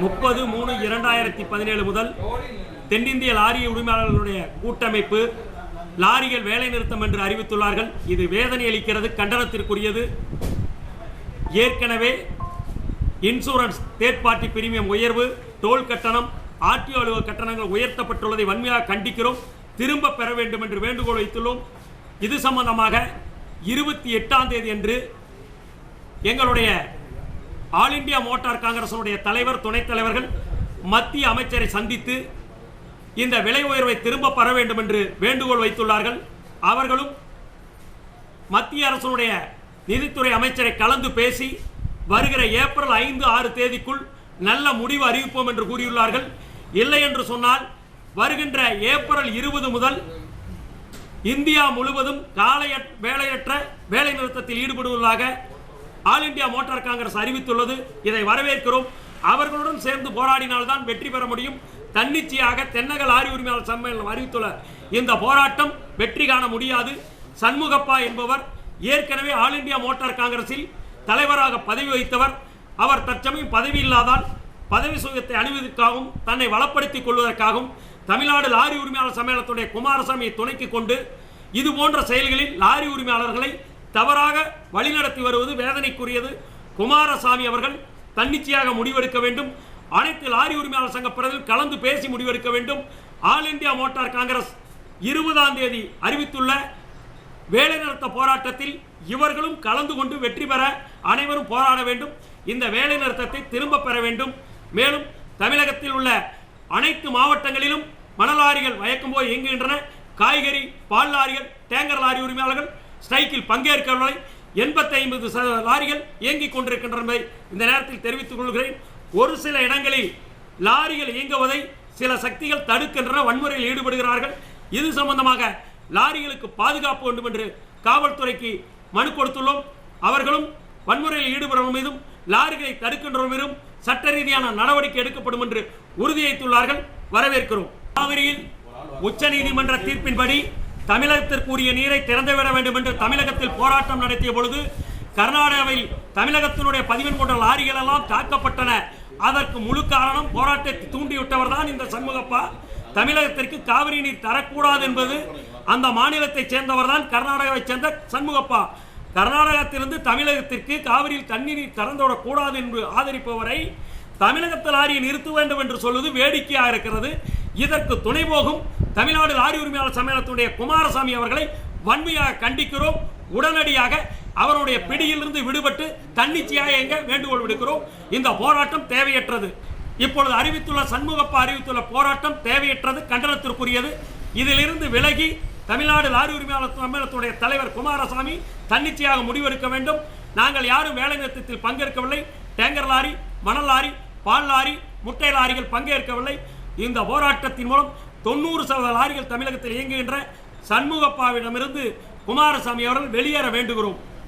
30/3/2017 முதல் தென்னிந்திய லாரி உரிமையாளர்களுடைய கூட்டமைப்பு லாரிகள் வேலை நிறுத்தம் என்று அறிவித்துள்ளார்கள். இது வேதனை அளிக்கிறது, கண்டனத்திற்குரியது. ஏற்கனவே இன்சூரன்ஸ் தேர்ட் பார்ட்டி பிரீமியம் உயர்வு, டோல் கட்டணம், ஆர்டிஓ அலுவலக கட்டணங்கள் உயர்த்தப்பட்டுள்ளதை வன்மையாக கண்டிக்கிறோம். திரும்ப பெற வேண்டும் என்று வேண்டுகோள் வைத்துள்ளோம். இது சம்பந்தமாக 28ஆம் தேதி அன்று எங்களுடைய ஆல் இந்தியா மோட்டார் காங்கிரசுடைய தலைவர், துணைத் தலைவர்கள் மத்திய அமைச்சரை சந்தித்து இந்த விலை உயர்வை திரும்ப பெற வேண்டும் என்று வேண்டுகோள் வைத்துள்ளார்கள். அவர்களும் மத்திய அரசுடைய நிதித்துறை அமைச்சரை கலந்து பேசி வருகிற ஏப்ரல் 5-6 தேதிக்குள் நல்ல முடிவு அறிவிப்போம் என்று கூறியுள்ளார்கள். இல்லை என்று சொன்னால் வருகின்ற ஏப்ரல் 20 முதல் இந்தியா முழுவதும் வேலையற்ற வேலை நிறுத்தத்தில் ஈடுபடுவதாக ஆல் இந்தியா மோட்டார் காங்கிரஸ் அறிவித்துள்ளது. இதை வரவேற்கிறோம். அவர்களுடன் சேர்ந்து போராடினால்தான் வெற்றி பெற முடியும். தன்னிச்சையாக தென்னக லாரி உரிமையாளர் சம்மேளனம் அறிவித்துள்ள இந்த போராட்டம் வெற்றி காண முடியாது. சண்முகப்பா என்பவர் ஏற்கனவே ஆல் இந்தியா மோட்டார் காங்கிரஸில் தலைவராக பதவி வகித்தவர். அவர் தற்சமயம் பதவி இல்லாதால் பதவி சுகத்தை அணிவதற்காகவும் தன்னை வளப்படுத்திக் கொள்வதற்காகவும் தமிழ்நாடு லாரி உரிமையாளர் சம்மேளனத்துடைய குமாரசாமியை துணைக்கு கொண்டு இது போன்ற செயல்களில் லாரி உரிமையாளர்களை தவறாக வழிநடத்தி வருவது வேதனைக்குரியது. குமாரசாமி அவர்கள் தன்னிச்சையாக முடிவெடுக்க வேண்டும். அனைத்து லாரி உரிமையாளர் சங்க பிரதிகள் கலந்து பேசி முடிவெடுக்க வேண்டும். ஆல் இந்தியா மோட்டார் காங்கிரஸ் 20ஆம் தேதி அறிவித்துள்ள வேலைநிறுத்த போராட்டத்தில் இவர்களும் கலந்து கொண்டு வெற்றி பெற அனைவரும் போராட வேண்டும். இந்த வேலைநிறுத்தத்தை திரும்ப பெற வேண்டும். மேலும் தமிழகத்தில் உள்ள அனைத்து மாவட்டங்களிலும் மணலாரிகள் வழக்கம் போய் இயங்குகின்றன. காய்கறி, பால் லாரிகள், டேங்கர் லாரி உரிமையாளர்கள் ஸ்ட்ரைக்கில் பங்கேற்கவில்லை. 85% லாரிகள் இயங்கிக் கொண்டிருக்கின்றன. இந்த நேரத்தில் தெரிவித்துக் கொள்கிறேன். ஒரு சில இடங்களில் லாரிகள் இயங்குவதை சில சக்திகள் தடுக்கின்றன, வன்முறையில் ஈடுபடுகிறார்கள். இது சம்பந்தமாக லாரிகளுக்கு பாதுகாப்பு வேண்டும் என்று காவல்துறைக்கு மனு கொடுத்துள்ளோம். அவர்களும் வன்முறையில் ஈடுபடுவதன் மீதும் லாரிகளை தடுக்கின்ற மீதும் சட்ட ரீதியான நடவடிக்கை எடுக்கப்படும் என்று உறுதியளித்துள்ளார்கள். வரவேற்கிறோம். காவிரியில் உச்சநீதிமன்ற தீர்ப்பின்படி தமிழகத்திற்குரிய நீரை திறந்துவிட வேண்டும் என்று தமிழகத்தில் போராட்டம் நடத்திய பொழுது கர்நாடகாவில் தமிழகத்தினுடைய 13 லாரிகள் எல்லாம் தாக்கப்பட்டன. அதற்கு முழு காரணம் போராட்டத்தை தூண்டிவிட்டவர் தான் இந்த சண்முகப்பா. தமிழகத்திற்கு காவிரி நீர் தரக்கூடாது என்பது அந்த மாநிலத்தைச் சேர்ந்தவர் தான், கர்நாடகாவை சேர்ந்த சண்முகப்பா. கர்நாடகத்திலிருந்து தமிழகத்திற்கு காவிரியில் தண்ணீர் திறந்துவிடக்கூடாது என்று ஆதரிப்பவரை தமிழகத்தில் லாரியை நிறுத்த வேண்டும் என்று சொல்வது வேடிக்கையாக இருக்கிறது. இதற்கு துணை போகும் தமிழ்நாடு லாரி உரிமையாளர் சம்மேளனத்துடைய குமாரசாமி அவர்களை வன்மையாக கண்டிக்கிறோம். உடனடியாக அவருடைய பிடியிலிருந்து விடுபட்டு தன்னிச்சையாக எங்க வேண்டுகோள் விடுக்கிறோம். இந்த போராட்டம் தேவையற்றது. இப்பொழுது அறிவித்துள்ள சண்முகப்பா அறிவித்துள்ள போராட்டம் தேவையற்றது, கண்டனத்திற்குரியது. இதிலிருந்து விலகி தமிழ்நாடு லாரி உரிமையாளர் சம்மேளனத்துடைய தலைவர் குமாரசாமி தன்னிச்சையாக முடிவெடுக்க வேண்டும். நாங்கள் யாரும் வேலை நிறுத்தத்தில் பங்கேற்கவில்லை. டேங்கர் லாரி, மணல் லாரி, பால் லாரி, முட்டை லாரிகள் பங்கேற்கவில்லை. இந்த போராட்டத்தின் மூலம் 90% லாரிகள் தமிழகத்தில் இயங்குகின்ற சண்முகப்பாவிடமிருந்து குமாரசாமி அவர்கள் வெளியேற வேண்டுகிறோம்.